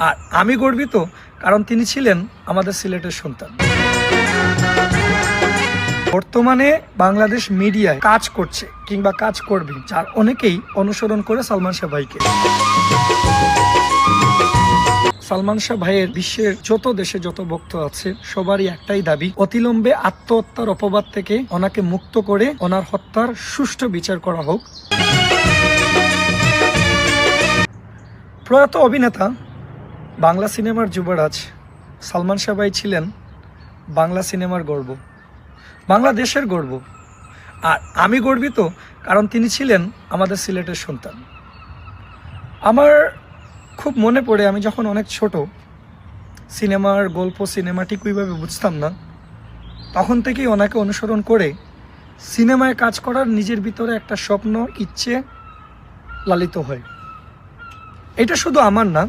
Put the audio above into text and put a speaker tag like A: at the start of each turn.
A: আর আমি গর্বিত কারণ তিনি ছিলেন আমাদের সিলেটের সন্তান। বর্তমানে বাংলাদেশ মিডিয়ায় কাজ করছে কিংবা কাজ করবে, যার অনেকেই অনুসরণ করে সালমান শাহ ভাইকে। সালমান শাহ ভাইয়ের বিশ্বের যত দেশে যত ভক্ত আছে সবারই একটাই দাবি, অতিলম্বে আত্মহত্যার অপবাদ থেকে ওনাকে মুক্ত করে ওনার হত্যার সুষ্ঠু বিচার করা হোক। প্রয়াত অভিনেতা, বাংলা সিনেমার যুবরাজ সালমান শাহ ভাই ছিলেন বাংলা সিনেমার গর্ব, বাংলাদেশের গর্ব। আর আমি গর্বিত কারণ তিনি ছিলেন আমাদের সিলেটের সন্তান। আমার খুব মনে পড়ে, আমি যখন অনেক ছোট, সিনেমার গল্প সিনেমা ঠিক ওইভাবে বুঝতাম না, তখন থেকেই ওনাকে অনুসরণ করে সিনেমায় কাজ করার নিজের ভিতরে একটা স্বপ্ন, ইচ্ছে লালিত হয়। এটা শুধু আমার না,